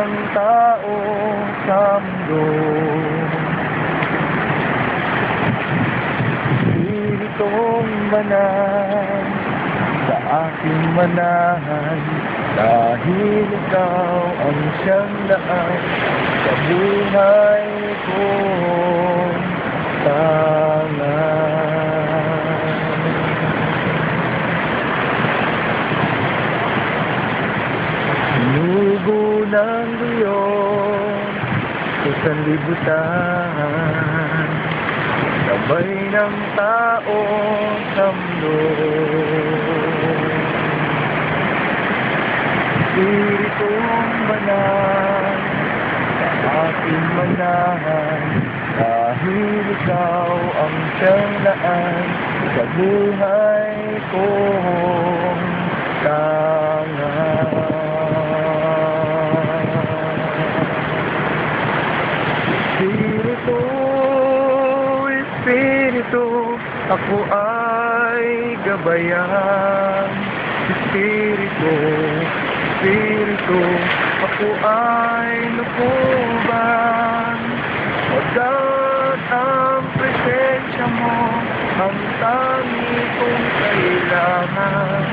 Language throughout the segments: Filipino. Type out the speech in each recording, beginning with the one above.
ng tao sa mundo. Spiritong banal sa aking manahan, dahil ikaw ang siyang daan sa buhay kong tangan. Sinugo ng Diyos sa sanlibutan, sabay ng tao sa mundo. Spiritong banal sa aking manahan, dahil ikaw ang siyang daan sa buhay kong tangan. Espiritu, ako ay gabayan. Espiritu, ako ay lukuban. Pagkat ang presensya mo ang tanging kong kailangan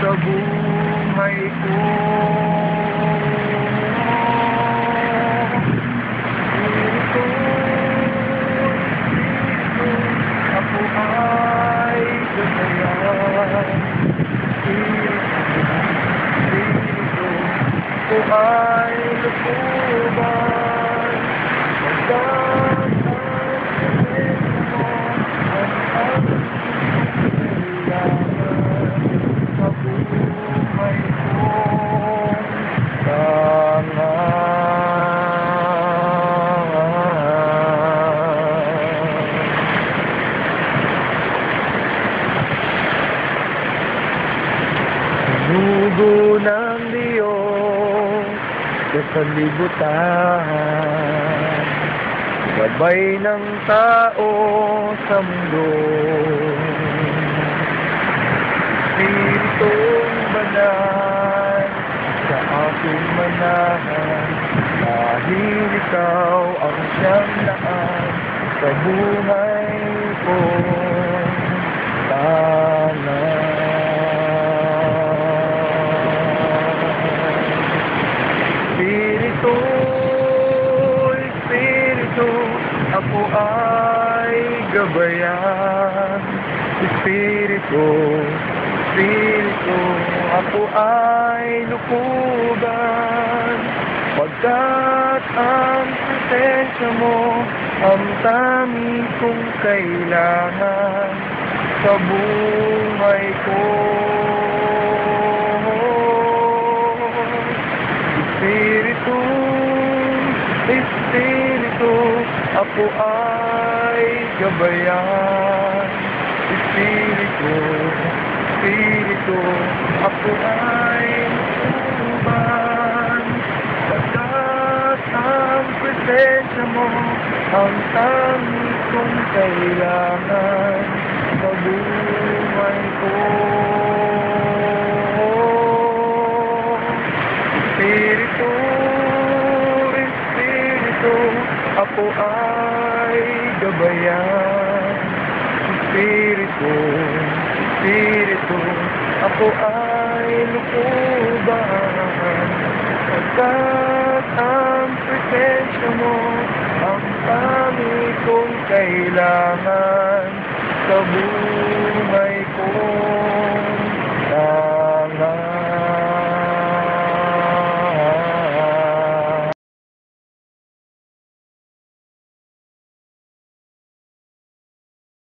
sa buhay ko. Ako ay gabayan. Ako ay lukuban. Pagkat ang presensya mo ang tanging kailangan sa buhay kong tangan. Sinugo ng Diyos sa sanlibutan, gabay ng tao sa mundo. Spiritong banal sa aking manahan, dahil ikaw ang siyang daan sa buhay kong tangan. Espiritu, ako ay gabayan. Espiritu, ako ay lukuban. Pagkat ang presensya mo ang tanging kong kailangan sa buhay ko. Espiritu, ako ay gabayan. Espiritu, ako ay lukuban. Pagkat ang presensya mo ang tanging kong kailangan sa buhay ko. Espiritu, ako ay gabayan. Espiritu, ako ay lukuban. Pagkat ang presensya mo ang tanging kong kailangan sa buhay ko.